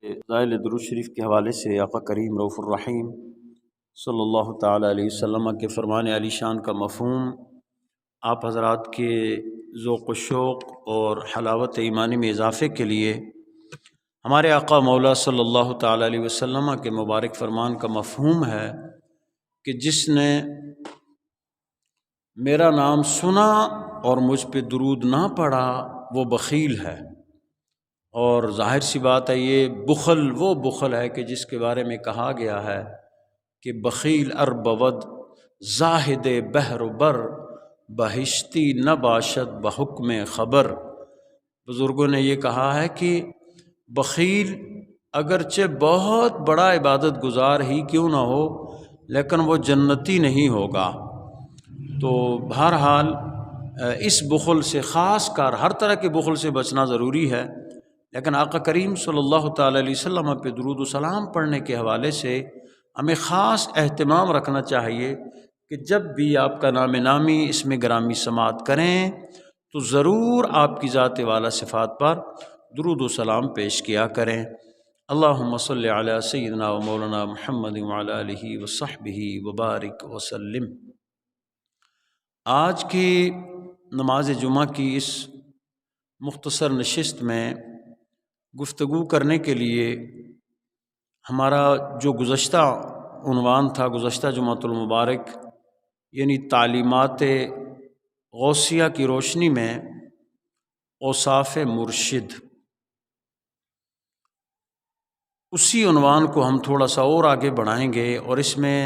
ذائل درود شریف کے حوالے سے آقا کریم رؤوف الرحیم صلی اللہ تعالیٰ علیہ وسلم کے فرمان علی شان کا مفہوم آپ حضرات کے ذوق و شوق اور حلاوت ایمانی میں اضافے کے لیے ہمارے آقا مولا صلی اللہ تعالیٰ علیہ وسلم کے مبارک فرمان کا مفہوم ہے کہ جس نے میرا نام سنا اور مجھ پہ درود نہ پڑھا وہ بخیل ہے۔ اور ظاہر سی بات ہے یہ بخل وہ بخل ہے کہ جس کے بارے میں کہا گیا ہے کہ بخیل اربود زاہد بحر بر بہشتی نہ باشد بحکم خبر۔ بزرگوں نے یہ کہا ہے کہ بخیل اگرچہ بہت بڑا عبادت گزار ہی کیوں نہ ہو لیکن وہ جنتی نہیں ہوگا۔ تو بہرحال اس بخل سے خاص کر ہر طرح کے بخل سے بچنا ضروری ہے، لیکن آقا کریم صلی اللہ تعالیٰ علیہ وسلم پہ درود و سلام پڑھنے کے حوالے سے ہمیں خاص اہتمام رکھنا چاہیے کہ جب بھی آپ کا نام نامی اس میں گرامی سماعت کریں تو ضرور آپ کی ذات والا صفات پر درود و سلام پیش کیا کریں۔ اللہم صلی علی سیدنا و مولانا محمد وعلی آلہ وصحبہ وبارک وسلم۔ آج کی نماز جمعہ کی اس مختصر نشست میں گفتگو کرنے کے لیے ہمارا جو گزشتہ عنوان تھا گزشتہ جمعۃ المبارک یعنی تعلیمات غوثیہ کی روشنی میں اوصاف مرشد، اسی عنوان کو ہم تھوڑا سا اور آگے بڑھائیں گے اور اس میں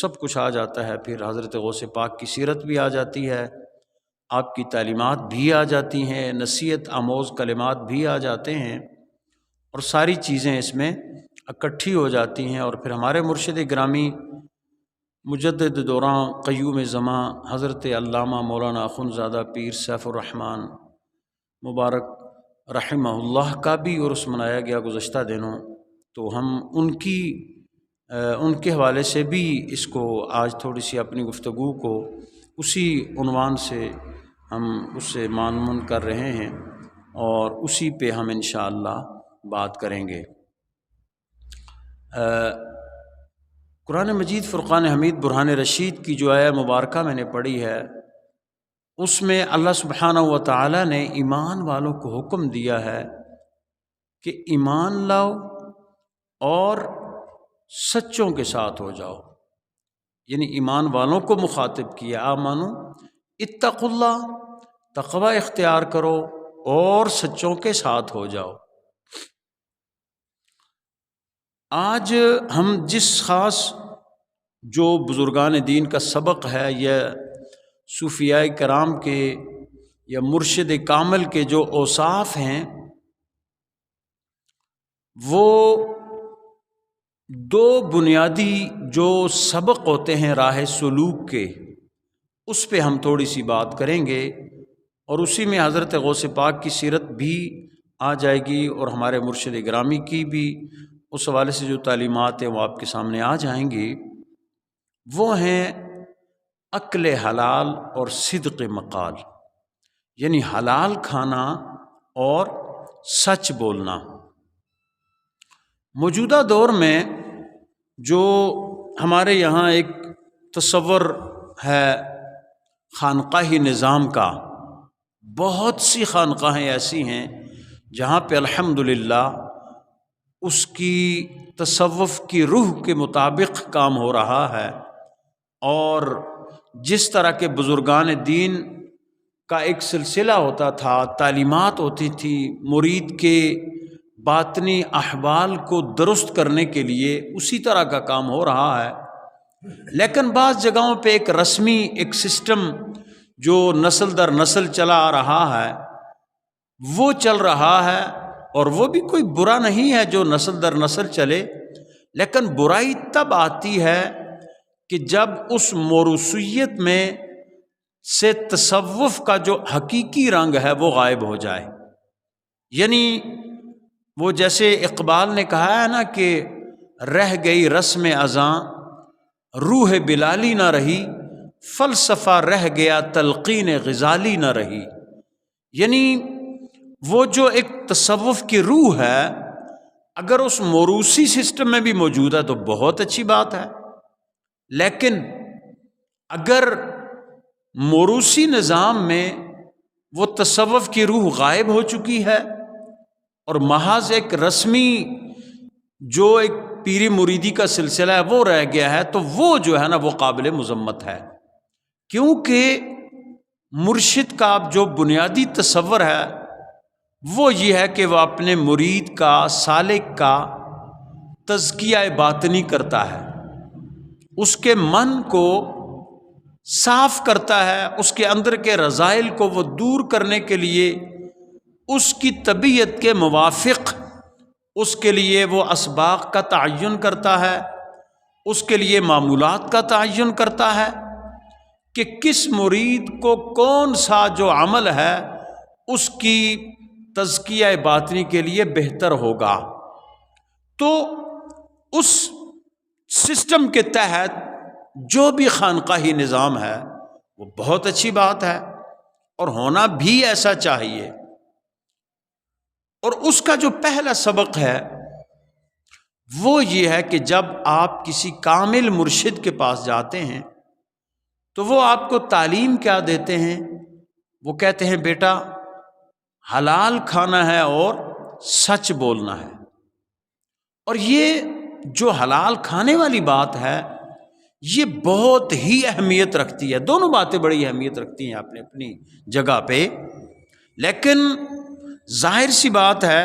سب کچھ آ جاتا ہے، پھر حضرت غوث پاک کی سیرت بھی آ جاتی ہے، آپ کی تعلیمات بھی آ جاتی ہیں، نصیحت آموز کلمات بھی آ جاتے ہیں اور ساری چیزیں اس میں اکٹھی ہو جاتی ہیں۔ اور پھر ہمارے مرشد گرامی مجدد دوران قیوم زماں حضرت علامہ مولانا اخندزادہ پیر سیف الرحمن مبارک رحمہ اللہ کا بھی عرس منایا گیا گزشتہ دنوں، تو ہم ان کے حوالے سے بھی اس کو آج تھوڑی سی اپنی گفتگو کو اسی عنوان سے ہم اس سے مانمن کر رہے ہیں اور اسی پہ ہم انشاءاللہ بات کریں گے۔ قرآن مجید فرقان حمید برہان رشید کی جو آیہ مبارکہ میں نے پڑھی ہے اس میں اللہ سبحانہ و تعالی نے ایمان والوں کو حکم دیا ہے کہ ایمان لاؤ اور سچوں کے ساتھ ہو جاؤ، یعنی ایمان والوں کو مخاطب کیا، آمنو اتقوا اللہ، تقوی اختیار کرو اور سچوں کے ساتھ ہو جاؤ۔ آج ہم جس خاص جو بزرگان دین کا سبق ہے یا صوفیاء کرام کے یا مرشد کامل کے جو اوصاف ہیں وہ دو بنیادی جو سبق ہوتے ہیں راہ سلوک کے، اس پہ ہم تھوڑی سی بات کریں گے اور اسی میں حضرت غوث پاک کی سیرت بھی آ جائے گی اور ہمارے مرشد گرامی کی بھی اس حوالے سے جو تعلیمات ہیں وہ آپ کے سامنے آ جائیں گی۔ وہ ہیں اکل حلال اور صدق مقال، یعنی حلال کھانا اور سچ بولنا۔ موجودہ دور میں جو ہمارے یہاں ایک تصور ہے خانقاہی نظام کا، بہت سی خانقاہیں ایسی ہیں جہاں پہ الحمدللہ اس کی تصوف کی روح کے مطابق کام ہو رہا ہے، اور جس طرح کے بزرگان دین کا ایک سلسلہ ہوتا تھا، تعلیمات ہوتی تھی مرید کے باطنی احوال کو درست کرنے کے لیے، اسی طرح کا کام ہو رہا ہے۔ لیکن بعض جگہوں پہ ایک رسمی ایک سسٹم جو نسل در نسل چلا آ رہا ہے وہ چل رہا ہے، اور وہ بھی کوئی برا نہیں ہے جو نسل در نسل چلے، لیکن برائی تب آتی ہے کہ جب اس موروثیت میں سے تصوف کا جو حقیقی رنگ ہے وہ غائب ہو جائے۔ یعنی وہ جیسے اقبال نے کہا ہے نا کہ رہ گئی رسم ازاں روح بلالی نہ رہی، فلسفہ رہ گیا تلقین غزالی نہ رہی۔ یعنی وہ جو ایک تصوف کی روح ہے اگر اس موروثی سسٹم میں بھی موجود ہے تو بہت اچھی بات ہے، لیکن اگر موروثی نظام میں وہ تصوف کی روح غائب ہو چکی ہے اور محض ایک رسمی جو ایک پیری مریدی کا سلسلہ ہے وہ رہ گیا ہے، تو وہ جو ہے نا وہ قابل مذمت ہے، کیونکہ مرشد کا جو بنیادی تصور ہے وہ یہ ہے کہ وہ اپنے مرید کا، سالک کا تزکیہ باطنی کرتا ہے، اس کے من کو صاف کرتا ہے، اس کے اندر کے رذائل کو وہ دور کرنے کے لیے اس کی طبیعت کے موافق اس کے لیے وہ اسباق کا تعین کرتا ہے، اس کے لیے معمولات کا تعین کرتا ہے کہ کس مرید کو کون سا جو عمل ہے اس کی تزکیہ باطنی کے لیے بہتر ہوگا۔ تو اس سسٹم کے تحت جو بھی خانقاہی نظام ہے وہ بہت اچھی بات ہے اور ہونا بھی ایسا چاہیے، اور اس کا جو پہلا سبق ہے وہ یہ ہے کہ جب آپ کسی کامل مرشد کے پاس جاتے ہیں تو وہ آپ کو تعلیم کیا دیتے ہیں؟ وہ کہتے ہیں بیٹا حلال کھانا ہے اور سچ بولنا ہے، اور یہ جو حلال کھانے والی بات ہے یہ بہت ہی اہمیت رکھتی ہے، دونوں باتیں بڑی اہمیت رکھتی ہیں اپنی اپنی جگہ پہ، لیکن ظاہر سی بات ہے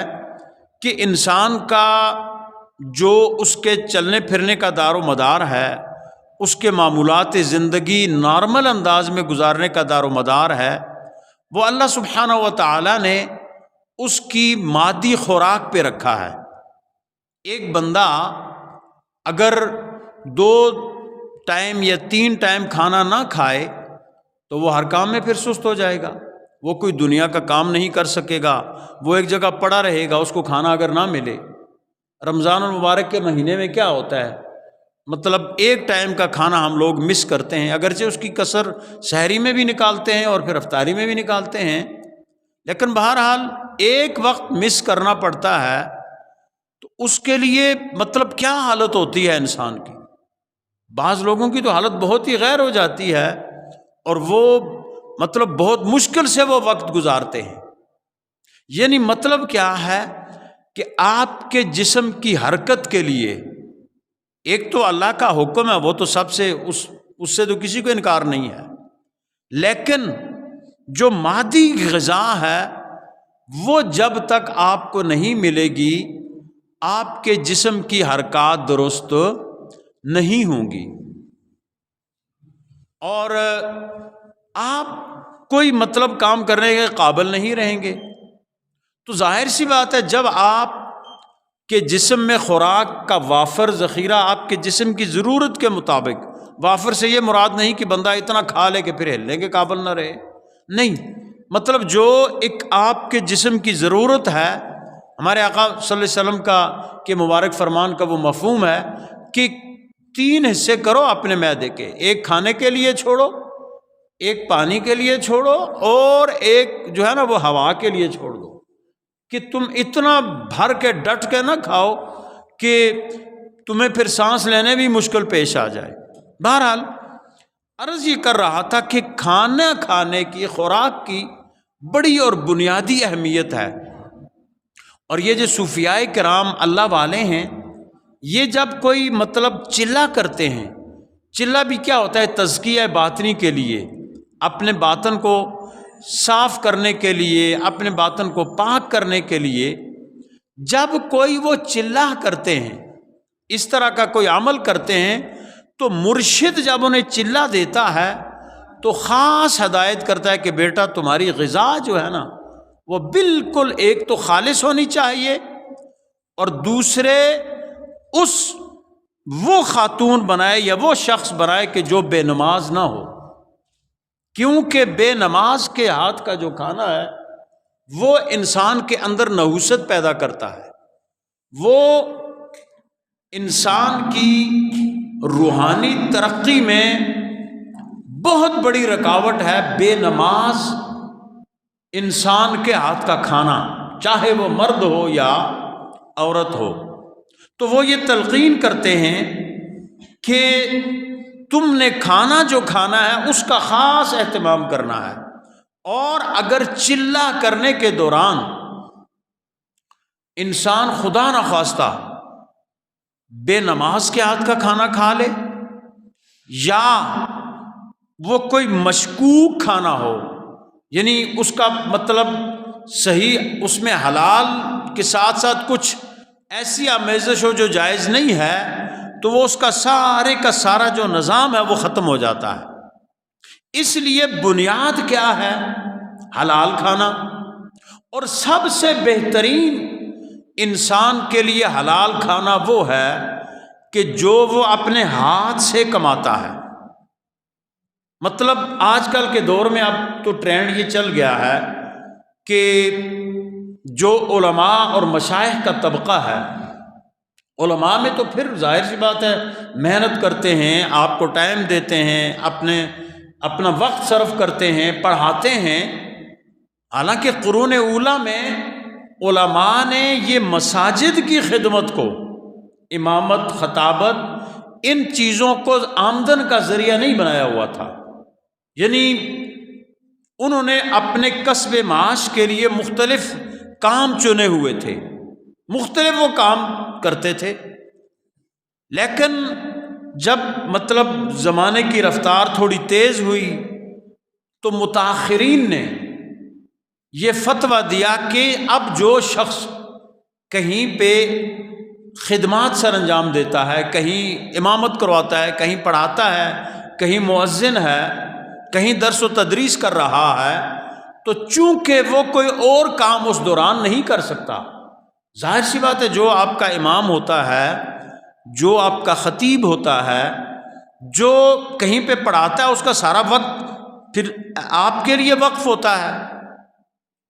کہ انسان کا جو اس کے چلنے پھرنے کا دار و مدار ہے، اس کے معمولات زندگی نارمل انداز میں گزارنے کا دار و مدار ہے، وہ اللہ سبحانہ و تعالی نے اس کی مادی خوراک پہ رکھا ہے۔ ایک بندہ اگر 2 ٹائم یا 3 ٹائم کھانا نہ کھائے تو وہ ہر کام میں پھر سست ہو جائے گا، وہ کوئی دنیا کا کام نہیں کر سکے گا، وہ ایک جگہ پڑا رہے گا، اس کو کھانا اگر نہ ملے۔ رمضان المبارک کے مہینے میں کیا ہوتا ہے، مطلب ایک ٹائم کا کھانا ہم لوگ مس کرتے ہیں، اگرچہ اس کی کسر سحری میں بھی نکالتے ہیں اور پھر افطاری میں بھی نکالتے ہیں، لیکن بہرحال ایک وقت مس کرنا پڑتا ہے، تو اس کے لیے مطلب کیا حالت ہوتی ہے انسان کی۔ بعض لوگوں کی تو حالت بہت ہی غیر ہو جاتی ہے اور وہ مطلب بہت مشکل سے وہ وقت گزارتے ہیں۔ یعنی مطلب کیا ہے کہ آپ کے جسم کی حرکت کے لیے ایک تو اللہ کا حکم ہے، وہ تو سب سے اس سے تو کسی کو انکار نہیں ہے، لیکن جو مادی غذا ہے وہ جب تک آپ کو نہیں ملے گی آپ کے جسم کی حرکات درست نہیں ہوں گی، اور آپ کوئی مطلب کام کرنے کے قابل نہیں رہیں گے۔ تو ظاہر سی بات ہے جب آپ کے جسم میں خوراک کا وافر ذخیرہ آپ کے جسم کی ضرورت کے مطابق، وافر سے یہ مراد نہیں کہ بندہ اتنا کھا لے کہ پھر ہلنے کے قابل نہ رہے، نہیں، مطلب جو ایک آپ کے جسم کی ضرورت ہے، ہمارے آقا صلی اللہ علیہ وسلم کا کہ مبارک فرمان کا وہ مفہوم ہے کہ 3 حصے کرو اپنے معدے کے، ایک کھانے کے لیے چھوڑو، ایک پانی کے لیے چھوڑو، اور ایک جو ہے نا وہ ہوا کے لیے چھوڑ دو، کہ تم اتنا بھر کے ڈٹ کے نہ کھاؤ کہ تمہیں پھر سانس لینے بھی مشکل پیش آ جائے۔ بہرحال عرض یہ کر رہا تھا کہ کھانا کھانے کی، خوراک کی بڑی اور بنیادی اہمیت ہے، اور یہ جو صوفیاء کرام اللہ والے ہیں یہ جب کوئی مطلب چلہ کرتے ہیں، چلہ بھی کیا ہوتا ہے؟ تزکیہ باطنی کے لیے، اپنے باطن کو صاف کرنے کے لیے، اپنے باطن کو پاک کرنے کے لیے جب کوئی وہ چلہ کرتے ہیں، اس طرح کا کوئی عمل کرتے ہیں، تو مرشد جب انہیں چلہ دیتا ہے تو خاص ہدایت کرتا ہے کہ بیٹا تمہاری غذا جو ہے نا وہ بالکل ایک تو خالص ہونی چاہیے، اور دوسرے وہ خاتون بنائے یا وہ شخص بنائے کہ جو بے نماز نہ ہو، کیونکہ بے نماز کے ہاتھ کا جو کھانا ہے وہ انسان کے اندر نحوست پیدا کرتا ہے، وہ انسان کی روحانی ترقی میں بہت بڑی رکاوٹ ہے۔ بے نماز انسان کے ہاتھ کا کھانا، چاہے وہ مرد ہو یا عورت ہو۔ تو وہ یہ تلقین کرتے ہیں کہ تم نے کھانا جو کھانا ہے اس کا خاص اہتمام کرنا ہے، اور اگر چلہ کرنے کے دوران انسان خدا نخواستہ بے نماز کے ہاتھ کا کھانا کھا لے، یا وہ کوئی مشکوک کھانا ہو، یعنی اس کا مطلب صحیح اس میں حلال کے ساتھ ساتھ کچھ ایسی آمیزش ہو جو جائز نہیں ہے، تو وہ اس کا سارے کا سارا جو نظام ہے وہ ختم ہو جاتا ہے۔ اس لیے بنیاد کیا ہے؟ حلال کھانا، اور سب سے بہترین انسان کے لیے حلال کھانا وہ ہے کہ جو وہ اپنے ہاتھ سے کماتا ہے۔ مطلب آج کل کے دور میں اب تو ٹرینڈ یہ چل گیا ہے کہ جو علماء اور مشائخ کا طبقہ ہے، علماء میں تو پھر ظاہر سی بات ہے محنت کرتے ہیں، آپ کو ٹائم دیتے ہیں، اپنا وقت صرف کرتے ہیں، پڑھاتے ہیں۔ حالانکہ قرون اولیٰ میں علماء نے یہ مساجد کی خدمت کو، امامت، خطابت، ان چیزوں کو آمدن کا ذریعہ نہیں بنایا ہوا تھا، یعنی انہوں نے اپنے کسب معاش کے لیے مختلف کام چنے ہوئے تھے، مختلف وہ کام کرتے تھے۔ لیکن جب مطلب زمانے کی رفتار تھوڑی تیز ہوئی تو متاخرین نے یہ فتویٰ دیا کہ اب جو شخص کہیں پہ خدمات سر انجام دیتا ہے، کہیں امامت کرواتا ہے، کہیں پڑھاتا ہے، کہیں مؤذن ہے، کہیں درس و تدریس کر رہا ہے، تو چونکہ وہ کوئی اور کام اس دوران نہیں کر سکتا، ظاہر سی بات ہے جو آپ کا امام ہوتا ہے، جو آپ کا خطیب ہوتا ہے، جو کہیں پہ پڑھاتا ہے، اس کا سارا وقت پھر آپ کے لیے وقف ہوتا ہے۔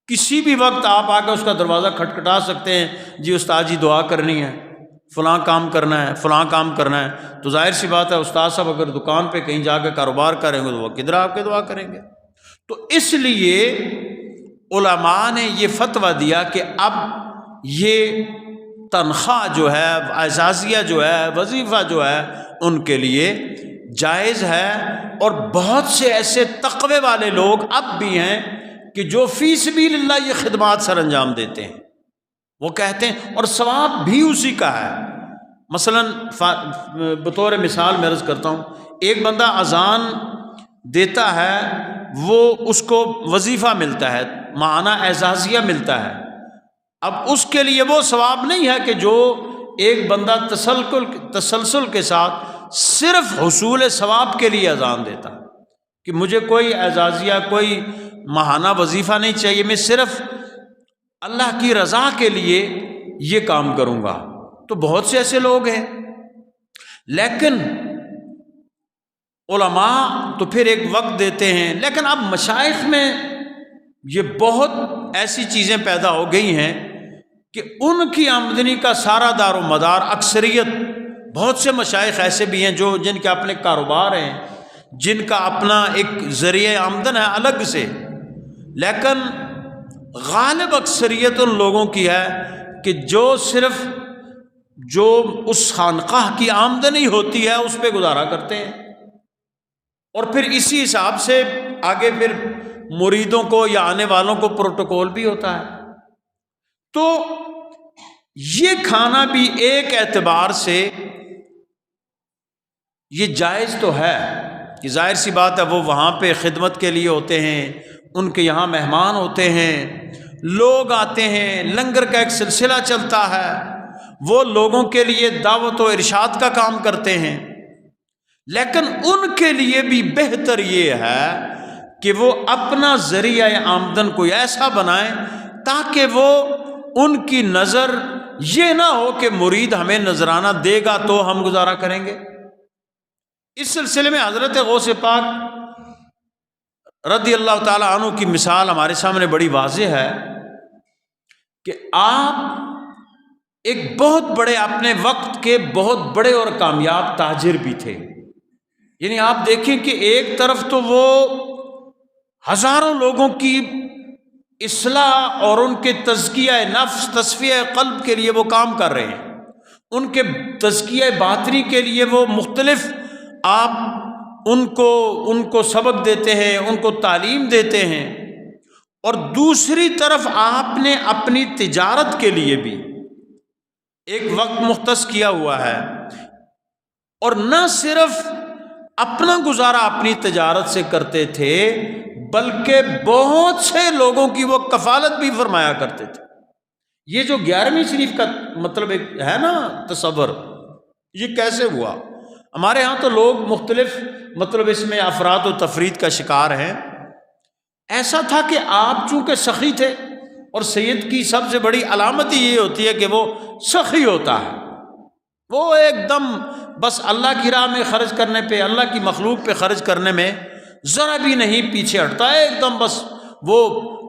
کسی بھی وقت آپ آ کے اس کا دروازہ کھٹکھٹا سکتے ہیں، جی استاد جی دعا کرنی ہے، فلاں کام کرنا ہے، فلاں کام کرنا ہے، تو ظاہر سی بات ہے استاد صاحب اگر دکان پہ کہیں جا کے کاروبار کریں گے تو وہ کدھر آپ کے دعا کریں گے۔ تو اس لیے علماء نے یہ فتویٰ دیا کہ اب یہ تنخواہ جو ہے، اعزازیہ جو ہے، وظیفہ جو ہے ان کے لیے جائز ہے، اور بہت سے ایسے تقوی والے لوگ اب بھی ہیں کہ جو فی سبیل اللہ یہ خدمات سر انجام دیتے ہیں، وہ کہتے ہیں، اور ثواب بھی اسی کا ہے۔ مثلا بطور مثال میں عرض کرتا ہوں، ایک بندہ اذان دیتا ہے، وہ اس کو وظیفہ ملتا ہے، معنی اعزازیہ ملتا ہے، اب اس کے لیے وہ ثواب نہیں ہے کہ جو ایک بندہ تسلسل کے ساتھ صرف حصول ثواب کے لیے اذان دیتا کہ مجھے کوئی اعزازیہ، کوئی ماہانہ وظیفہ نہیں چاہیے، میں صرف اللہ کی رضا کے لیے یہ کام کروں گا، تو بہت سے ایسے لوگ ہیں۔ لیکن علماء تو پھر ایک وقت دیتے ہیں، لیکن اب مشائخ میں یہ بہت ایسی چیزیں پیدا ہو گئی ہیں کہ ان کی آمدنی کا سارا دار و مدار، اکثریت، بہت سے مشائخ ایسے بھی ہیں جن کے اپنے کاروبار ہیں، جن کا اپنا ایک ذریعہ آمدن ہے الگ سے، لیکن غالب اکثریت ان لوگوں کی ہے کہ جو صرف جو اس خانقاہ کی آمدنی ہوتی ہے اس پہ گزارا کرتے ہیں، اور پھر اسی حساب سے آگے پھر مریدوں کو یا آنے والوں کو پروٹوکول بھی ہوتا ہے۔ تو یہ کھانا بھی ایک اعتبار سے یہ جائز تو ہے کہ ظاہر سی بات ہے وہ وہاں پہ خدمت کے لیے ہوتے ہیں، ان کے یہاں مہمان ہوتے ہیں، لوگ آتے ہیں، لنگر کا ایک سلسلہ چلتا ہے، وہ لوگوں کے لیے دعوت و ارشاد کا کام کرتے ہیں، لیکن ان کے لیے بھی بہتر یہ ہے کہ وہ اپنا ذریعہ آمدن کوئی ایسا بنائیں تاکہ وہ ان کی نظر یہ نہ ہو کہ مرید ہمیں نذرانہ دے گا تو ہم گزارا کریں گے۔ اس سلسلے میں حضرت غوث پاک رضی اللہ تعالی عنہ کی مثال ہمارے سامنے بڑی واضح ہے کہ آپ ایک بہت بڑے اپنے وقت کے بہت بڑے اور کامیاب تاجر بھی تھے، یعنی آپ دیکھیں کہ ایک طرف تو وہ ہزاروں لوگوں کی اصلاح اور ان کے تزکیہ نفس، تصفیہ قلب کے لیے وہ کام کر رہے ہیں، ان کے تزکیہ باطنی کے لیے وہ مختلف آپ ان کو سبق دیتے ہیں، ان کو تعلیم دیتے ہیں، اور دوسری طرف آپ نے اپنی تجارت کے لیے بھی ایک وقت مختص کیا ہوا ہے، اور نہ صرف اپنا گزارا اپنی تجارت سے کرتے تھے بلکہ بہت سے لوگوں کی وہ کفالت بھی فرمایا کرتے تھے۔ یہ جو 11ویں شریف کا مطلب ایک ہے نا تصور، یہ کیسے ہوا؟ ہمارے ہاں تو لوگ مختلف مطلب اس میں افراد و تفرید کا شکار ہیں۔ ایسا تھا کہ آپ چونکہ سخی تھے، اور سید کی سب سے بڑی علامت ہی یہ ہوتی ہے کہ وہ سخی ہوتا ہے، وہ ایک دم بس اللہ کی راہ میں خرچ کرنے پہ، اللہ کی مخلوق پہ خرچ کرنے میں ذرا بھی نہیں پیچھے ہٹتا ہے، ایک دم بس وہ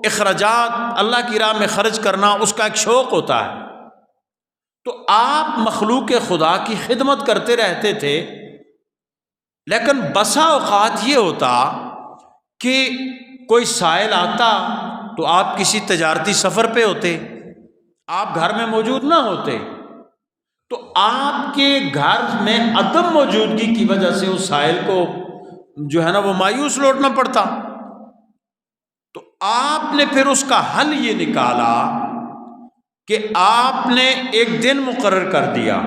اخراجات اللہ کی راہ میں خرچ کرنا اس کا ایک شوق ہوتا ہے۔ تو آپ مخلوق خدا کی خدمت کرتے رہتے تھے، لیکن بسا اوقات یہ ہوتا کہ کوئی سائل آتا تو آپ کسی تجارتی سفر پہ ہوتے، آپ گھر میں موجود نہ ہوتے، تو آپ کے گھر میں عدم موجودگی کی وجہ سے اس سائل کو جو ہے نا وہ مایوس لوٹنا پڑتا۔ تو آپ نے پھر اس کا حل یہ نکالا کہ آپ نے ایک دن مقرر کر دیا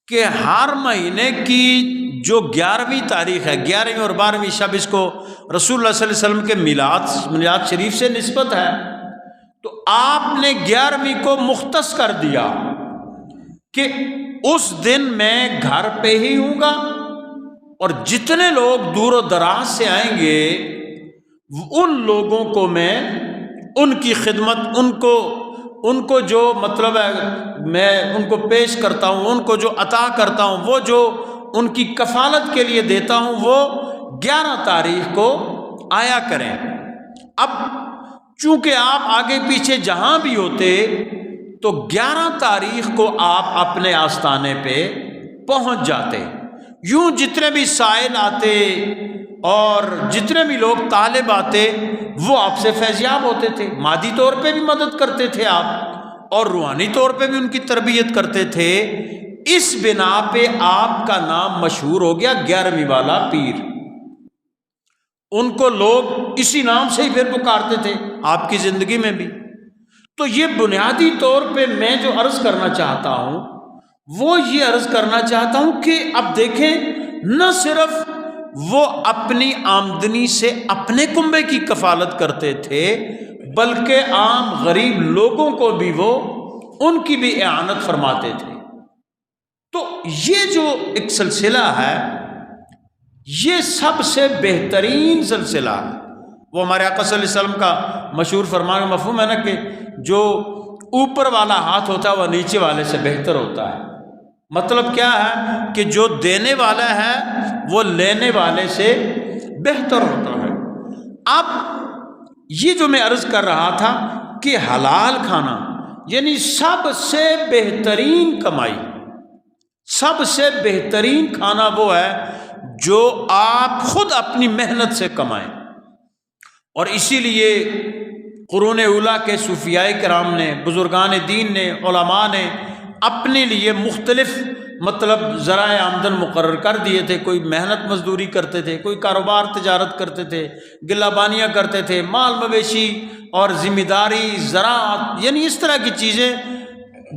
کہ ہر مہینے کی جو 11ویں تاریخ ہے، 11ویں اور 12ویں شب، اس کو رسول اللہ صلی اللہ علیہ وسلم کے میلاد شریف سے نسبت ہے، تو آپ نے 11ویں کو مختص کر دیا کہ اس دن میں گھر پہ ہی ہوں گا، اور جتنے لوگ دور و دراز سے آئیں گے ان لوگوں کو میں ان کی خدمت، ان کو جو مطلب ہے میں ان کو پیش کرتا ہوں، ان کو جو عطا کرتا ہوں، وہ جو ان کی کفالت کے لیے دیتا ہوں، وہ 11 تاریخ کو آیا کریں۔ اب چونکہ آپ آگے پیچھے جہاں بھی ہوتے تو 11 تاریخ کو آپ اپنے آستانے پہ پہنچ جاتے۔ یوں جتنے بھی سائل آتے اور جتنے بھی لوگ طالب آتے وہ آپ سے فیضیاب ہوتے تھے، مادی طور پہ بھی مدد کرتے تھے آپ، اور روحانی طور پہ بھی ان کی تربیت کرتے تھے۔ اس بنا پہ آپ کا نام مشہور ہو گیا 11ویں والا پیر۔ ان کو لوگ اسی نام سے ہی پھر پکارتے تھے آپ کی زندگی میں بھی۔ تو یہ بنیادی طور پہ میں جو عرض کرنا چاہتا ہوں وہ یہ عرض کرنا چاہتا ہوں کہ اب دیکھیں، نہ صرف وہ اپنی آمدنی سے اپنے کنبے کی کفالت کرتے تھے بلکہ عام غریب لوگوں کو بھی وہ ان کی بھی اعانت فرماتے تھے۔ تو یہ جو ایک سلسلہ ہے یہ سب سے بہترین سلسلہ ہے۔ وہ ہمارے آقا صلی اللہ علیہ وسلم کا مشہور فرمان کا مفہوم ہے نا کہ جو اوپر والا ہاتھ ہوتا ہے وہ نیچے والے سے بہتر ہوتا ہے۔ مطلب کیا ہے کہ جو دینے والا ہے وہ لینے والے سے بہتر ہوتا ہے۔ اب یہ جو میں عرض کر رہا تھا کہ حلال کھانا یعنی سب سے بہترین کمائی، سب سے بہترین کھانا وہ ہے جو آپ خود اپنی محنت سے کمائیں۔ اور اسی لیے قرون اولیٰ کے صوفیاء کرام نے، بزرگان دین نے، علماء نے اپنے لیے مختلف مطلب ذرائع آمدن مقرر کر دیے تھے۔ کوئی محنت مزدوری کرتے تھے، کوئی کاروبار تجارت کرتے تھے، گلہ بانیاں کرتے تھے، مال مویشی اور ذمہ داری، زراعت، یعنی اس طرح کی چیزیں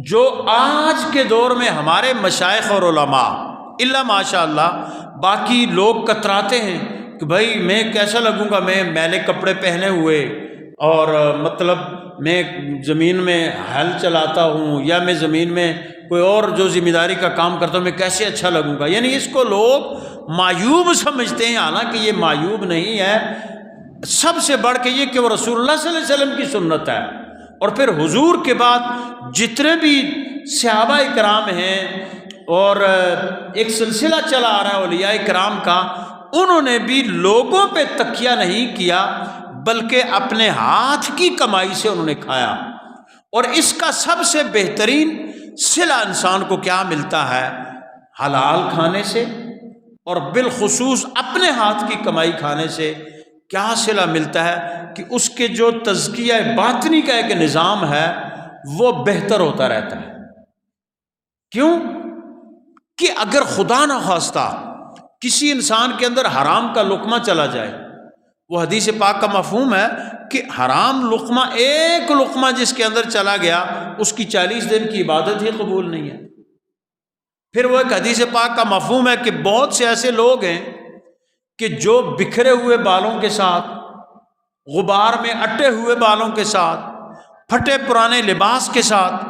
جو آج کے دور میں ہمارے مشائخ اور علماء الا ماشاء اللہ باقی لوگ کتراتے ہیں کہ بھائی میں کیسا لگوں گا، میں میلے کپڑے پہنے ہوئے اور مطلب میں زمین میں ہل چلاتا ہوں یا میں زمین میں کوئی اور جو ذمہ داری کا کام کرتا ہوں، میں کیسے اچھا لگوں گا۔ یعنی اس کو لوگ معیوب سمجھتے ہیں، حالانکہ یہ معیوب نہیں ہے، سب سے بڑھ کے یہ کہ وہ رسول اللہ صلی اللہ علیہ وسلم کی سنت ہے۔ اور پھر حضور کے بعد جتنے بھی صحابہ کرام ہیں اور ایک سلسلہ چلا آ رہا ہے اولیاء کرام کا، انہوں نے بھی لوگوں پہ تکیہ نہیں کیا بلکہ اپنے ہاتھ کی کمائی سے انہوں نے کھایا۔ اور اس کا سب سے بہترین صلہ انسان کو کیا ملتا ہے؟ حلال کھانے سے، اور بالخصوص اپنے ہاتھ کی کمائی کھانے سے کیا صلہ ملتا ہے کہ اس کے جو تزکیہ باطنی کا ایک نظام ہے وہ بہتر ہوتا رہتا ہے۔ کیوں کہ اگر خدا نہ خواستہ کسی انسان کے اندر حرام کا لقمہ چلا جائے، وہ حدیث پاک کا مفہوم ہے کہ حرام لقمہ، ایک لقمہ جس کے اندر چلا گیا، اس کی 40 دن کی عبادت ہی قبول نہیں ہے۔ پھر وہ ایک حدیث پاک کا مفہوم ہے کہ بہت سے ایسے لوگ ہیں کہ جو بکھرے ہوئے بالوں کے ساتھ، غبار میں اٹے ہوئے بالوں کے ساتھ، پھٹے پرانے لباس کے ساتھ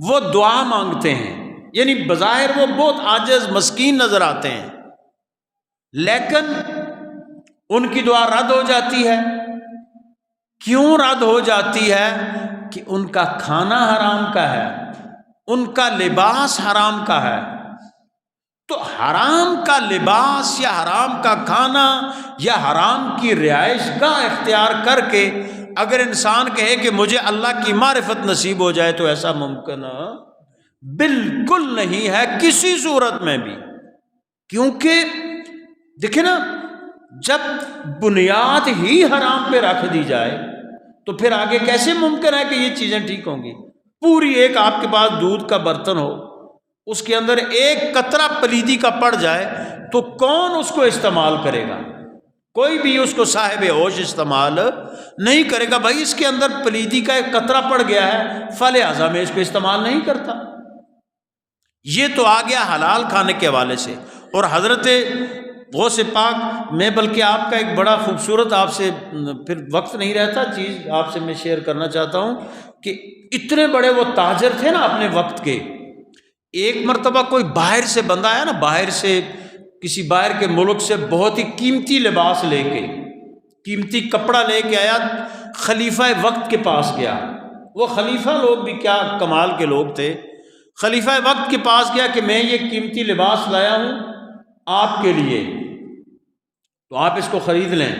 وہ دعا مانگتے ہیں، یعنی بظاہر وہ بہت عاجز مسکین نظر آتے ہیں، لیکن ان کی دعا رد ہو جاتی ہے۔ کیوں رد ہو جاتی ہے؟ کہ ان کا کھانا حرام کا ہے، ان کا لباس حرام کا ہے۔ تو حرام کا لباس یا حرام کا کھانا یا حرام کی رہائش گاہ اختیار کر کے اگر انسان کہے کہ مجھے اللہ کی معرفت نصیب ہو جائے، تو ایسا ممکن بالکل نہیں ہے کسی صورت میں بھی۔ کیونکہ دیکھیں نا، جب بنیاد ہی حرام پہ رکھ دی جائے تو پھر آگے کیسے ممکن ہے کہ یہ چیزیں ٹھیک ہوں گی؟ پوری ایک آپ کے پاس دودھ کا برتن ہو، اس کے اندر ایک قطرہ پلیدی کا پڑ جائے تو کون اس کو استعمال کرے گا؟ کوئی بھی اس کو صاحب ہوش استعمال نہیں کرے گا۔ بھائی اس کے اندر پلیدی کا ایک قطرہ پڑ گیا ہے، فلہذا میں اس کو استعمال نہیں کرتا۔ یہ تو آ گیا حلال کھانے کے حوالے سے۔ اور حضرت غوث پاک، میں بلکہ آپ کا ایک بڑا خوبصورت، آپ سے پھر وقت نہیں رہتا، چیز آپ سے میں شیئر کرنا چاہتا ہوں کہ اتنے بڑے وہ تاجر تھے نا اپنے وقت کے۔ ایک مرتبہ کوئی باہر سے بندہ آیا نا، باہر سے کسی باہر کے ملک سے بہت ہی قیمتی لباس لے کے، قیمتی کپڑا لے کے آیا، خلیفہ وقت کے پاس گیا۔ وہ خلیفہ لوگ بھی کیا کمال کے لوگ تھے۔ خلیفہ وقت کے پاس گیا کہ میں یہ قیمتی لباس لایا ہوں آپ کے لیے، تو آپ اس کو خرید لیں۔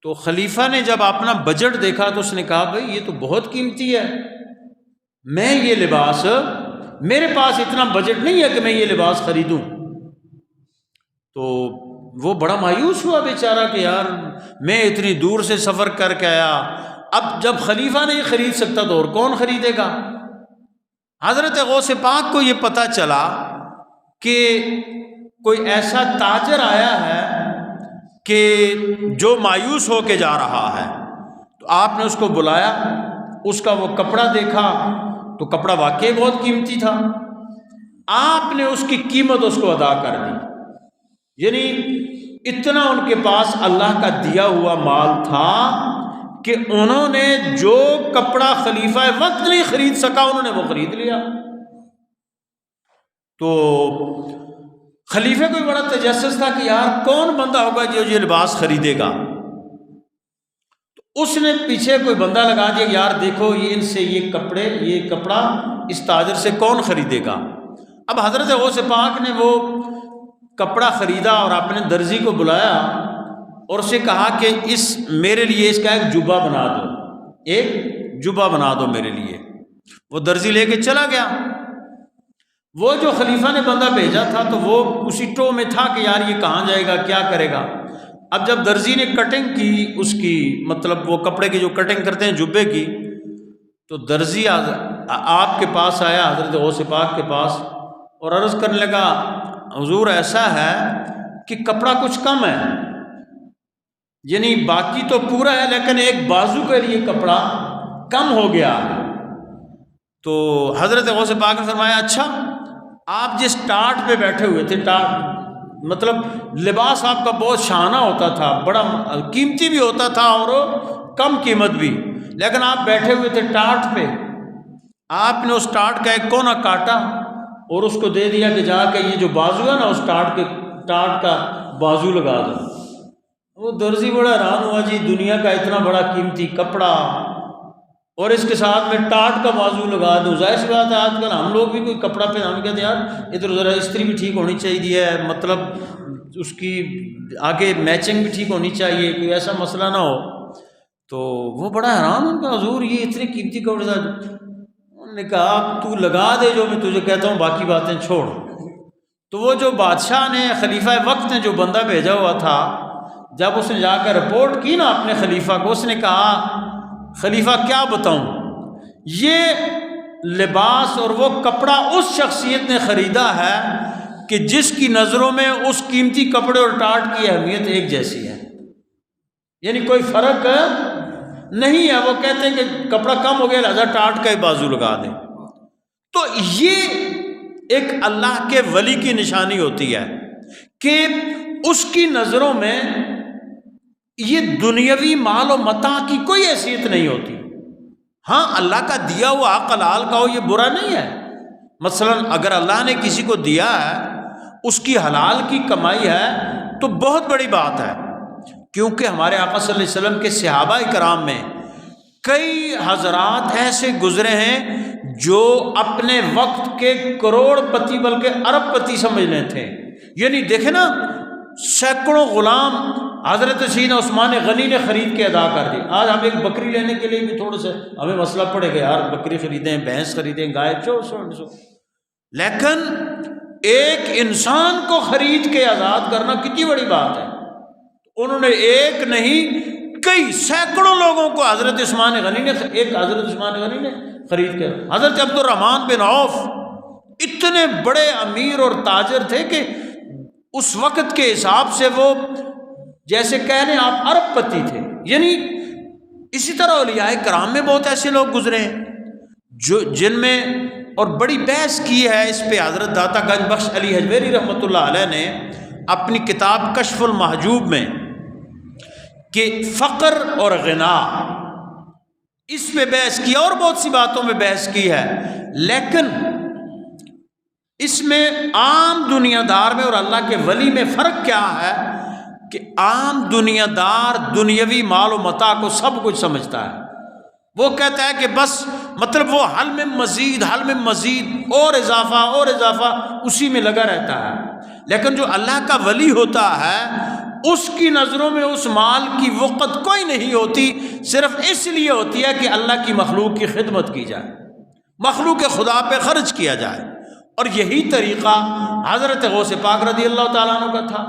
تو خلیفہ نے جب اپنا بجٹ دیکھا تو اس نے کہا بھائی یہ تو بہت قیمتی ہے، میں یہ لباس، میرے پاس اتنا بجٹ نہیں ہے کہ میں یہ لباس خریدوں۔ تو وہ بڑا مایوس ہوا بیچارہ کہ یار میں اتنی دور سے سفر کر کے آیا، اب جب خلیفہ نہیں خرید سکتا تو اور کون خریدے گا؟ حضرت غوث پاک کو یہ پتہ چلا کہ کوئی ایسا تاجر آیا ہے کہ جو مایوس ہو کے جا رہا ہے۔ تو آپ نے اس کو بلایا، اس کا وہ کپڑا دیکھا تو کپڑا واقعی بہت قیمتی تھا۔ آپ نے اس کی قیمت اس کو ادا کر دی، یعنی اتنا ان کے پاس اللہ کا دیا ہوا مال تھا کہ انہوں نے جو کپڑا خلیفہ وقت نہیں خرید سکا انہوں نے وہ خرید لیا۔ تو خلیفہ کو بڑا تجسس تھا کہ یار کون بندہ ہوگا جو یہ لباس خریدے گا؟ تو اس نے پیچھے کوئی بندہ لگا دیا، یار دیکھو یہ ان سے یہ کپڑا اس تاجر سے کون خریدے گا؟ اب حضرت غوث پاک نے وہ کپڑا خریدا اور اپنے درزی کو بلایا اور اسے کہا کہ میرے لیے اس کا ایک جبہ بنا دو، ایک جبہ بنا دو میرے لیے۔ وہ درزی لے کے چلا گیا۔ وہ جو خلیفہ نے بندہ بھیجا تھا تو وہ اسی ٹو میں تھا کہ یار یہ کہاں جائے گا، کیا کرے گا۔ اب جب درزی نے کٹنگ کی اس کی، مطلب وہ کپڑے کی جو کٹنگ کرتے ہیں جبے کی، تو درزی آپ کے پاس آیا، حضرت غوث پاک کے پاس، اور عرض کرنے لگا حضور ایسا ہے کہ کپڑا کچھ کم ہے، یعنی باقی تو پورا ہے لیکن ایک بازو کے لیے کپڑا کم ہو گیا۔ تو حضرت غوث پاک نے فرمایا اچھا آپ جس ٹاٹ پہ بیٹھے ہوئے تھے، ٹاٹ مطلب لباس آپ کا بہت شانہ ہوتا تھا، بڑا قیمتی بھی ہوتا تھا اور کم قیمت بھی، لیکن آپ بیٹھے ہوئے تھے ٹاٹ پہ، آپ نے اس ٹاٹ کا ایک کونا کاٹا اور اس کو دے دیا کہ جا کے یہ جو بازو ہے نا اس ٹاٹ کا بازو لگا دو۔ وہ درزی بڑا حیران ہوا، جی دنیا کا اتنا بڑا قیمتی کپڑا اور اس کے ساتھ میں ٹاٹ کا بازو لگا دوں، ظاہر سی بات ہے آج کل ہم لوگ بھی کوئی کپڑا پہ ہم کہتے ہیں یار ادھر ذرا استری بھی ٹھیک ہونی چاہیے، مطلب اس کی آگے میچنگ بھی ٹھیک ہونی چاہیے، کوئی ایسا مسئلہ نہ ہو۔ تو وہ بڑا حیران ان کا، حضور یہ اتنے قیمتی کپڑے تھا؟ انہوں نے کہا تو لگا دے جو میں تجھے کہتا ہوں، باقی باتیں چھوڑ۔ تو وہ جو بادشاہ نے، خلیفہ وقت نے جو بندہ بھیجا ہوا تھا، جب اس نے جا کر رپورٹ کی نا اپنے خلیفہ کو، اس نے کہا خلیفہ کیا بتاؤں، یہ لباس اور وہ کپڑا اس شخصیت نے خریدا ہے کہ جس کی نظروں میں اس قیمتی کپڑے اور ٹاٹ کی اہمیت ایک جیسی ہے، یعنی کوئی فرق نہیں ہے۔ وہ کہتے ہیں کہ کپڑا کم ہو گیا لہذا ٹاٹ کا ہی بازو لگا دیں۔ تو یہ ایک اللہ کے ولی کی نشانی ہوتی ہے کہ اس کی نظروں میں یہ دنیاوی مال و متاع کی کوئی حیثیت نہیں ہوتی۔ ہاں اللہ کا دیا ہوا حق حلال کا ہو یہ برا نہیں ہے۔ مثلا اگر اللہ نے کسی کو دیا ہے، اس کی حلال کی کمائی ہے تو بہت بڑی بات ہے، کیونکہ ہمارے آقا صلی اللہ علیہ وسلم کے صحابہ کرام میں کئی حضرات ایسے گزرے ہیں جو اپنے وقت کے کروڑ پتی بلکہ ارب پتی سمجھنے تھے۔ یعنی دیکھیں نا، سینکڑوں غلام حضرت سیدنا عثمان غنی نے خرید کے ادا کر دی۔ آج ہم ایک بکری لینے کے لیے بھی تھوڑے سے ہمیں مسئلہ پڑے گا، یار بکری خریدیں، بھینس خریدیں، گائے سو، لیکن ایک انسان کو خرید کے آزاد کرنا کتنی بڑی بات ہے۔ انہوں نے ایک نہیں کئی سینکڑوں لوگوں کو حضرت عثمان غنی نے خرید کے، حضرت عبد الرحمن بن عوف اتنے بڑے امیر اور تاجر تھے کہ اس وقت کے حساب سے وہ جیسے کہہ لیں آپ ارب پتی تھے۔ یعنی اسی طرح اولیاء کرام میں بہت ایسے لوگ گزرے ہیں جو جن میں، اور بڑی بحث کی ہے اس پہ حضرت داتا گنج بخش علی حجویری رحمۃ اللہ علیہ نے اپنی کتاب کشف المحجوب میں، کہ فقر اور غنا اس پہ بحث کی اور بہت سی باتوں میں بحث کی ہے، لیکن اس میں عام دنیا دار میں اور اللہ کے ولی میں فرق کیا ہے کہ عام دنیا دار دنیاوی مال و متاع کو سب کچھ سمجھتا ہے۔ وہ کہتا ہے کہ بس مطلب وہ حل میں مزید اور اضافہ اسی میں لگا رہتا ہے، لیکن جو اللہ کا ولی ہوتا ہے اس کی نظروں میں اس مال کی وقت کوئی نہیں ہوتی، صرف اس لیے ہوتی ہے کہ اللہ کی مخلوق کی خدمت کی جائے، مخلوق خدا پہ خرچ کیا جائے۔ اور یہی طریقہ حضرت غوث پاک رضی اللہ تعالیٰ عنہ کا تھا۔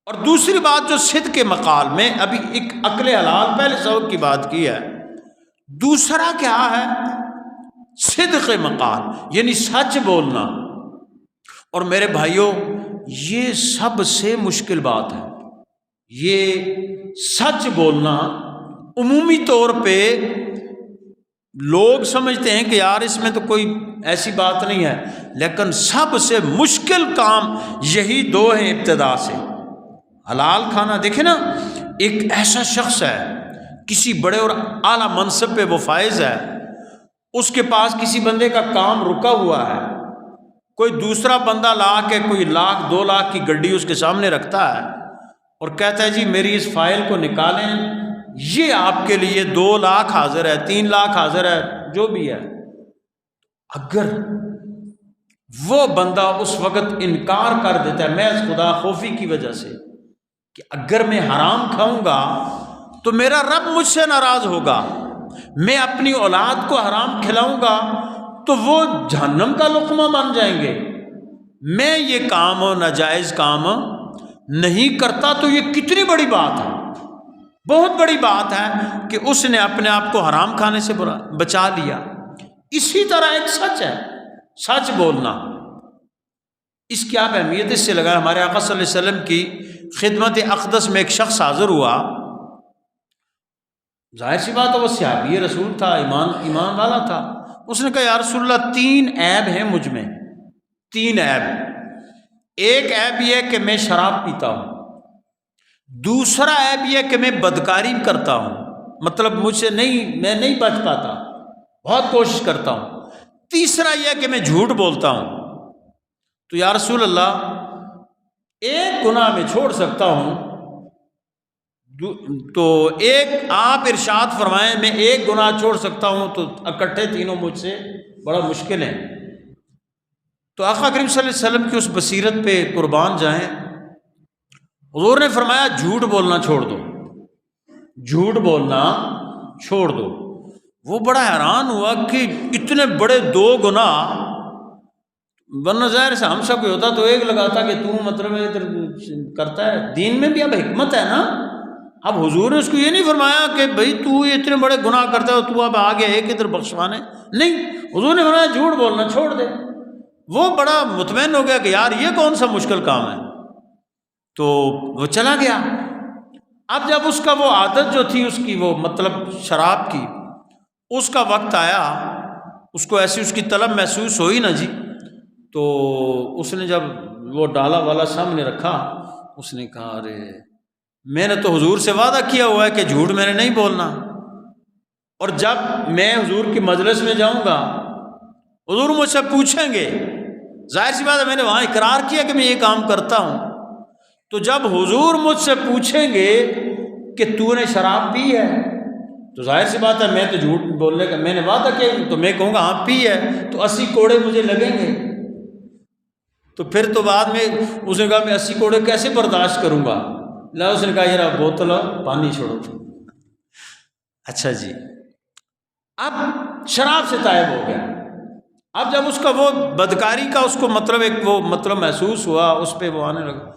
اور دوسری بات جو صدق کے مقال میں، ابھی ایک عقل حلال پہلے سبق کی بات کی ہے، دوسرا کیا ہے صدق مقال، یعنی سچ بولنا۔ اور میرے بھائیوں یہ سب سے مشکل بات ہے، یہ سچ بولنا۔ عمومی طور پہ لوگ سمجھتے ہیں کہ یار اس میں تو کوئی ایسی بات نہیں ہے، لیکن سب سے مشکل کام یہی دو ہیں ابتدا سے۔ حلال کھانا، دیکھیں نا، ایک ایسا شخص ہے کسی بڑے اور اعلیٰ منصب پہ وہ فائز ہے، اس کے پاس کسی بندے کا کام رکا ہوا ہے، کوئی دوسرا بندہ لا کے کوئی 1,00,000 2 لاکھ کی گڈی اس کے سامنے رکھتا ہے اور کہتا ہے جی میری اس فائل کو نکالیں، یہ آپ کے لیے 2 لاکھ حاضر ہے، 3 لاکھ حاضر ہے، جو بھی ہے۔ اگر وہ بندہ اس وقت انکار کر دیتا ہے محض خدا خوفی کی وجہ سے کہ اگر میں حرام کھاؤں گا تو میرا رب مجھ سے ناراض ہوگا، میں اپنی اولاد کو حرام کھلاؤں گا تو وہ جہنم کا لقمہ بن جائیں گے، میں یہ کام ناجائز کام نہیں کرتا، تو یہ کتنی بڑی بات ہے، بہت بڑی بات ہے کہ اس نے اپنے آپ کو حرام کھانے سے بچا لیا۔ اسی طرح ایک سچ ہے، سچ بولنا، اس کی آپ اہمیت اس سے لگا۔ ہمارے آقا صلی اللہ علیہ وسلم کی خدمت اقدس میں ایک شخص حاضر ہوا، ظاہر سی بات ہے وہ صحابی رسول تھا، ایمان والا تھا۔ اس نے کہا یا رسول اللہ 3 عیب ہیں مجھ میں، 3 عیب۔ ایک عیب یہ ہے کہ میں شراب پیتا ہوں، دوسرا عیب یہ ہے کہ میں بدکاری کرتا ہوں، مطلب مجھ سے میں نہیں بچ پاتا، بہت کوشش کرتا ہوں، تیسرا یہ ہے کہ میں جھوٹ بولتا ہوں۔ تو یا رسول اللہ ایک گناہ میں چھوڑ سکتا ہوں، تو ایک آپ ارشاد فرمائیں میں ایک گناہ چھوڑ سکتا ہوں، تو اکٹھے تینوں مجھ سے بڑا مشکل ہے۔ تو آقا کریم صلی اللہ علیہ وسلم کی اس بصیرت پہ قربان جائیں، حضور نے فرمایا جھوٹ بولنا چھوڑ دو، جھوٹ بولنا چھوڑ دو۔ وہ بڑا حیران ہوا کہ اتنے بڑے 2 گناہ، ورنہ ظاہر سے ہم سب کوئی ہوتا تو ایک لگاتا کہ تو مطلب ادھر کرتا ہے۔ دین میں بھی اب حکمت ہے نا، اب حضور نے اس کو یہ نہیں فرمایا کہ بھئی تو یہ اتنے بڑے گناہ کرتا ہے تو اب آگے ایک ادھر بخشوانے، نہیں، حضور نے فرمایا جھوٹ بولنا چھوڑ دے۔ وہ بڑا مطمئن ہو گیا کہ یار یہ کون سا مشکل کام ہے، تو وہ چلا گیا۔ اب جب اس کا وہ عادت جو تھی اس کی، وہ مطلب شراب کی، اس کا وقت آیا، اس کو ایسی اس کی طلب محسوس ہوئی نا جی، تو اس نے جب وہ ڈالا والا سامنے رکھا، اس نے کہا ارے میں نے تو حضور سے وعدہ کیا ہوا ہے کہ جھوٹ میں نے نہیں بولنا، اور جب میں حضور کی مجلس میں جاؤں گا حضور مجھ سے پوچھیں گے، ظاہر سی بات ہے میں نے وہاں اقرار کیا کہ میں یہ کام کرتا ہوں، تو جب حضور مجھ سے پوچھیں گے کہ تو نے شراب پی ہے، تو ظاہر سی بات ہے میں تو جھوٹ بولنے کا میں نے وعدہ کیا، تو میں کہوں گا ہاں پی ہے، تو 80 کوڑے مجھے لگیں گے۔ تو پھر تو بعد میں اس نے کہا میں 80 کوڑے کیسے برداشت کروں گا، اس نے کہا یار بوتل پانی چھوڑو۔ اچھا جی، اب شراب سے تائب ہو گیا۔ اب جب اس کا وہ بدکاری کا اس کو مطلب ایک وہ مطلب محسوس ہوا، اس پہ وہ آنے لگا،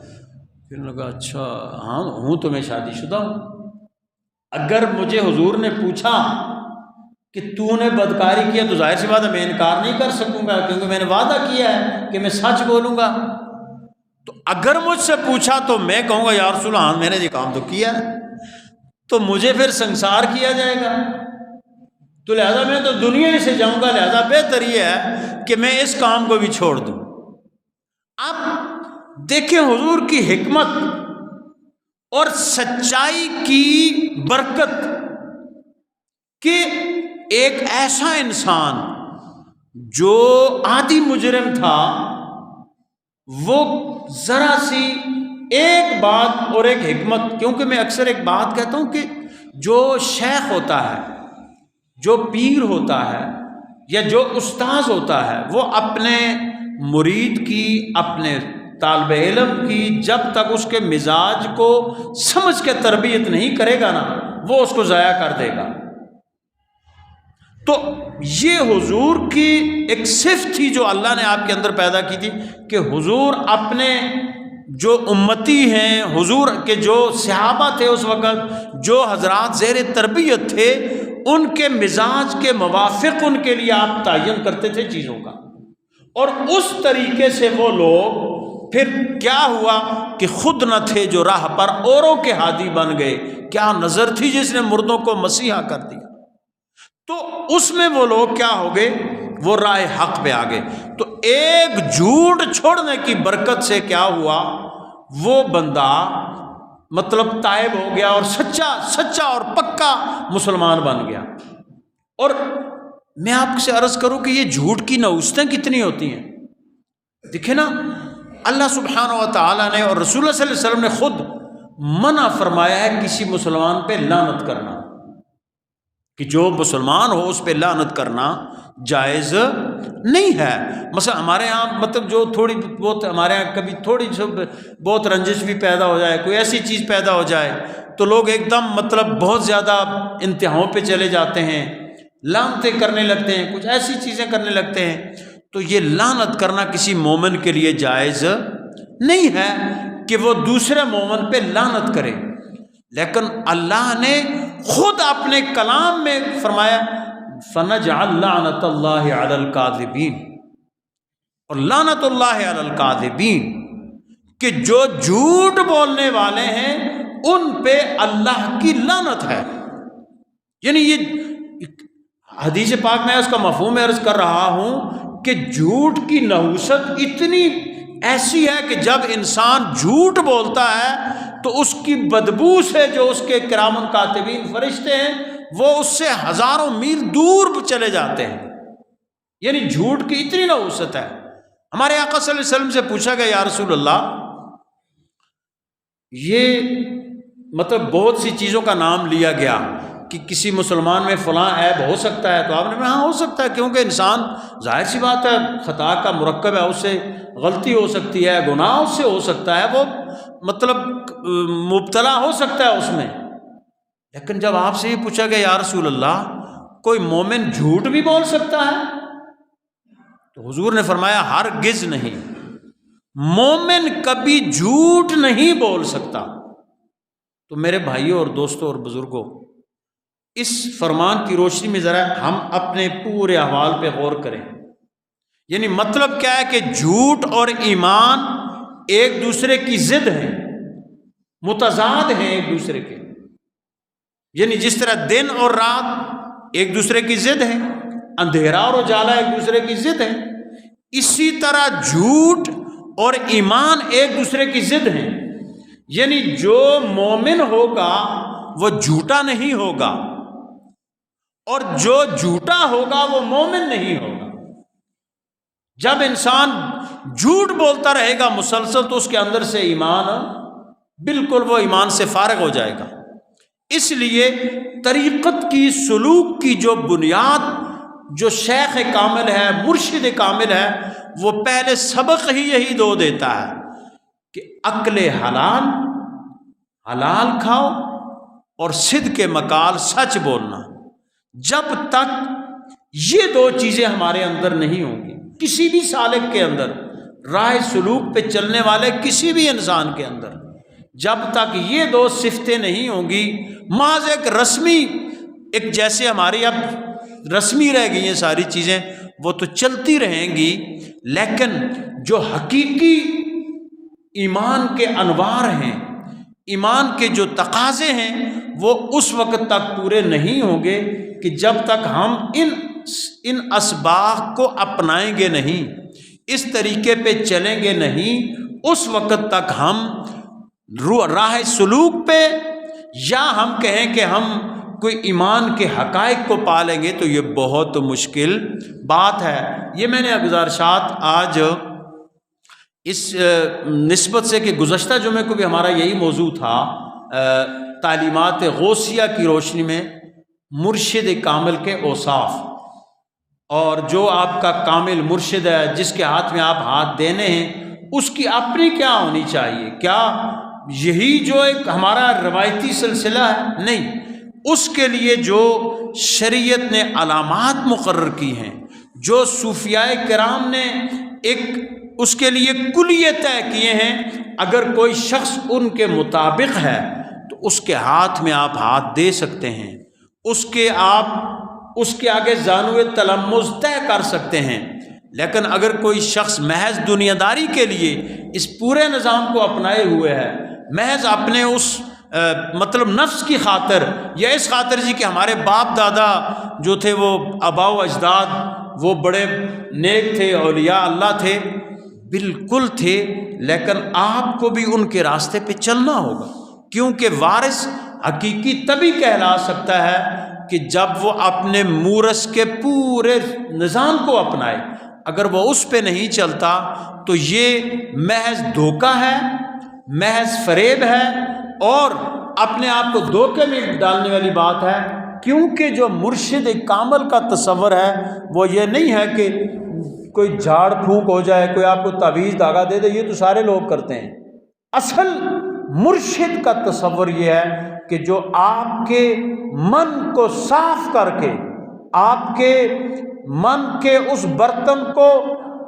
پھر لگا اچھا ہاں ہوں تو میں شادی شدہ ہوں، اگر مجھے حضور نے پوچھا کہ تو نے بدکاری کیا تو ظاہر سی بات ہے میں انکار نہیں کر سکوں گا، کیونکہ میں نے وعدہ کیا ہے کہ میں سچ بولوں گا، تو اگر مجھ سے پوچھا تو میں کہوں گا یا رسول اللہ ہاں میں نے یہ کام تو کیا ہے، تو مجھے پھر سنسار کیا جائے گا، تو لہذا میں تو دنیا ہی سے جاؤں گا، لہذا بہتر یہ ہے کہ میں اس کام کو بھی چھوڑ دوں۔ اب دیکھیں حضور کی حکمت اور سچائی کی برکت کہ ایک ایسا انسان جو عادی مجرم تھا، وہ ذرا سی ایک بات اور ایک حکمت، کیونکہ میں اکثر ایک بات کہتا ہوں کہ جو شیخ ہوتا ہے، جو پیر ہوتا ہے یا جو استاذ ہوتا ہے، وہ اپنے مرید کی، اپنے طالب علم کی جب تک اس کے مزاج کو سمجھ کے تربیت نہیں کرے گا نا، وہ اس کو ضائع کر دے گا۔ تو یہ حضور کی ایک صفت تھی جو اللہ نے آپ کے اندر پیدا کی تھی کہ حضور اپنے جو امتی ہیں، حضور کے جو صحابہ تھے اس وقت، جو حضرات زیر تربیت تھے، ان کے مزاج کے موافق ان کے لیے آپ تعین کرتے تھے چیزوں کا، اور اس طریقے سے وہ لوگ پھر کیا ہوا کہ خود نہ تھے جو راہ پر اوروں کے ہادی بن گئے۔ کیا نظر تھی جس نے مردوں کو مسیحا کر دیا، تو اس میں وہ لوگ کیا ہو گئے، وہ راہ حق پہ آ گئے۔ تو ایک جھوٹ چھوڑنے کی برکت سے کیا ہوا، وہ بندہ مطلب تائب ہو گیا اور سچا اور پکا مسلمان بن گیا۔ اور میں آپ سے عرض کروں کہ یہ جھوٹ کی نحوستیں کتنی ہوتی ہیں، دیکھیں نا، اللہ سبحانہ و تعالیٰ نے اور رسول اللہ صلی اللہ علیہ وسلم نے خود منع فرمایا ہے کسی مسلمان پہ لعنت کرنا، کہ جو مسلمان ہو اس پہ لعنت کرنا جائز نہیں ہے۔ مثلا ہمارے ہاں مطلب جو تھوڑی بہت ہمارے ہاں کبھی تھوڑی بہت رنجش بھی پیدا ہو جائے، کوئی ایسی چیز پیدا ہو جائے تو لوگ ایک دم مطلب بہت زیادہ انتہاؤں پہ چلے جاتے ہیں، لعنتیں کرنے لگتے ہیں، کچھ ایسی چیزیں کرنے لگتے ہیں۔ تو یہ لعنت کرنا کسی مومن کے لیے جائز نہیں ہے کہ وہ دوسرے مومن پہ لعنت کرے، لیکن اللہ نے خود اپنے کلام میں فرمایا فَنَجْعَلْ لَعْنَةَ اللَّهِ عَلَى الْكَاذِبِينَ، اور لعنت اللہ علی الکاذبین، کہ جو جھوٹ بولنے والے ہیں ان پہ اللہ کی لعنت ہے۔ یعنی یہ حدیث پاک میں اس کا مفہوم عرض کر رہا ہوں کہ جھوٹ کی نحوست اتنی ایسی ہے کہ جب انسان جھوٹ بولتا ہے تو اس کی بدبو سے جو اس کے کرام کاتبین فرشتے ہیں وہ اس سے ہزاروں میل دور چلے جاتے ہیں۔ یعنی جھوٹ کی اتنی نحوست ہے۔ ہمارے آقا صلی اللہ علیہ وسلم سے پوچھا گیا یا رسول اللہ، یہ مطلب بہت سی چیزوں کا نام لیا گیا کہ کسی مسلمان میں فلاں عیب ہو سکتا ہے، تو آپ نے کہا ہاں ہو سکتا ہے، کیونکہ انسان ظاہر سی بات ہے خطا کا مرکب ہے، اس سے غلطی ہو سکتی ہے، گناہ اس سے ہو سکتا ہے، وہ مطلب مبتلا ہو سکتا ہے اس میں۔ لیکن جب آپ سے یہ پوچھا گیا یا رسول اللہ کوئی مومن جھوٹ بھی بول سکتا ہے، تو حضور نے فرمایا ہرگز نہیں، مومن کبھی جھوٹ نہیں بول سکتا۔ تو میرے بھائیوں اور دوستوں اور بزرگوں، اس فرمان کی روشنی میں ذرا ہم اپنے پورے احوال پہ غور کریں۔ یعنی مطلب کیا ہے کہ جھوٹ اور ایمان ایک دوسرے کی ضد ہیں، متضاد ہیں ایک دوسرے کے۔ یعنی جس طرح دن اور رات ایک دوسرے کی ضد ہیں، اندھیرا اور اجالا ایک دوسرے کی ضد ہیں، اسی طرح جھوٹ اور ایمان ایک دوسرے کی ضد ہیں۔ یعنی جو مومن ہوگا وہ جھوٹا نہیں ہوگا، اور جو جھوٹا ہوگا وہ مومن نہیں ہوگا۔ جب انسان جھوٹ بولتا رہے گا مسلسل تو اس کے اندر سے ایمان بالکل وہ ایمان سے فارغ ہو جائے گا۔ اس لیے طریقت کی، سلوک کی جو بنیاد جو شیخ کامل ہے، مرشد کامل ہے، وہ پہلے سبق ہی یہی دو دیتا ہے کہ عقل حلال، حلال کھاؤ، اور صدق مقال، سچ بولنا۔ جب تک یہ دو چیزیں ہمارے اندر نہیں ہوں گی، کسی بھی سالک کے اندر، راہ سلوک پہ چلنے والے کسی بھی انسان کے اندر، جب تک یہ دو صفتیں نہیں ہوں گی، محض ایک رسمی، ایک جیسے ہماری اب رسمی رہ گئی ہیں ساری چیزیں، وہ تو چلتی رہیں گی، لیکن جو حقیقی ایمان کے انوار ہیں، ایمان کے جو تقاضے ہیں، وہ اس وقت تک پورے نہیں ہوں گے کہ جب تک ہم ان اسباق کو اپنائیں گے نہیں، اس طریقے پہ چلیں گے نہیں، اس وقت تک ہم راہ سلوک پہ، یا ہم کہیں کہ ہم کوئی ایمان کے حقائق کو پالیں گے، تو یہ بہت مشکل بات ہے۔ یہ میں نے گزارشات آج اس نسبت سے کہ گزشتہ جمعے کو بھی ہمارا یہی موضوع تھا، تعلیمات غوثیہ کی روشنی میں مرشد کامل کے اوصاف، اور جو آپ کا کامل مرشد ہے، جس کے ہاتھ میں آپ ہاتھ دینے ہیں، اس کی اپنی کیا ہونی چاہیے؟ کیا یہی جو ایک ہمارا روایتی سلسلہ ہے؟ نہیں، اس کے لیے جو شریعت نے علامات مقرر کی ہیں، جو صوفیاء کرام نے ایک اس کے لیے کلیے طے کیے ہیں، اگر کوئی شخص ان کے مطابق ہے تو اس کے ہاتھ میں آپ ہاتھ دے سکتے ہیں، اس کے آگے زانوِ تلمذ طے کر سکتے ہیں۔ لیکن اگر کوئی شخص محض دنیا داری کے لیے اس پورے نظام کو اپنائے ہوئے ہے، محض اپنے اس مطلب نفس کی خاطر، یا اس خاطر جی کہ ہمارے باپ دادا جو تھے وہ آباء و اجداد وہ بڑے نیک تھے، اولیاء اللہ تھے، بالکل تھے، لیکن آپ کو بھی ان کے راستے پہ چلنا ہوگا، کیونکہ وارث حقیقی تبھی کہلا سکتا ہے کہ جب وہ اپنے مورث کے پورے نظام کو اپنائے۔ اگر وہ اس پہ نہیں چلتا تو یہ محض دھوکہ ہے، محض فریب ہے، اور اپنے آپ کو دھوکے میں ڈالنے والی بات ہے، کیونکہ جو مرشد کامل کا تصور ہے وہ یہ نہیں ہے کہ کوئی جھاڑ پھونک ہو جائے، کوئی آپ کو تعویذ دھاگا دے دے، یہ تو سارے لوگ کرتے ہیں۔ اصل مرشد کا تصور یہ ہے کہ جو آپ کے من کو صاف کر کے، آپ کے من کے اس برتن کو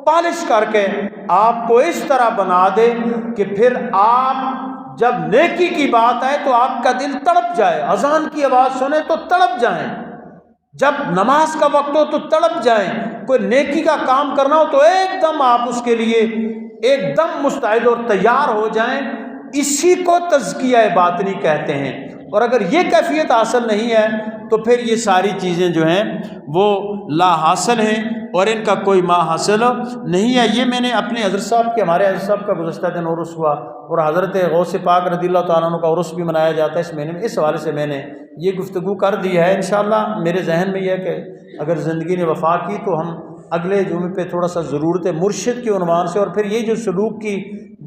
پالش کر کے آپ کو اس طرح بنا دے کہ پھر آپ جب نیکی کی بات آئے تو آپ کا دل تڑپ جائے، اذان کی آواز سنیں تو تڑپ جائیں، جب نماز کا وقت ہو تو تڑپ جائیں، کوئی نیکی کا کام کرنا ہو تو ایک دم آپ اس کے لیے ایک دم مستعد اور تیار ہو جائیں۔ اسی کو تزکیہ باطنی کہتے ہیں۔ اور اگر یہ کیفیت حاصل نہیں ہے تو پھر یہ ساری چیزیں جو ہیں وہ لا حاصل ہیں، اور ان کا کوئی ما حاصل نہیں ہے۔ یہ میں نے اپنے حضرت صاحب کے، ہمارے حضرت صاحب کا گزشتہ دن عرس ہوا، اور حضرت غوث پاک رضی اللہ تعالیٰ عنہ کا عرس بھی منایا جاتا ہے اس مہینے میں، اس حوالے سے میں نے یہ گفتگو کر دی ہے۔ انشاءاللہ میرے ذہن میں یہ ہے کہ اگر زندگی نے وفا کی تو ہم اگلے جمعے پہ تھوڑا سا ضرورت مرشد کے عنوان سے، اور پھر یہ جو سلوک کی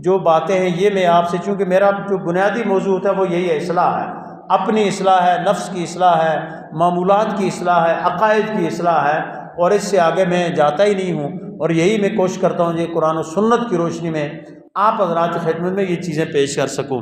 جو باتیں ہیں یہ میں آپ سے، چونکہ میرا جو بنیادی موضوع ہے وہ یہی ہے، اصلاح ہے، اپنی اصلاح ہے، نفس کی اصلاح ہے، معمولات کی اصلاح ہے، عقائد کی اصلاح ہے، اور اس سے آگے میں جاتا ہی نہیں ہوں۔ اور یہی میں کوشش کرتا ہوں کہ قرآن و سنت کی روشنی میں آپ حضرات کی خدمت میں یہ چیزیں پیش کر سکوں۔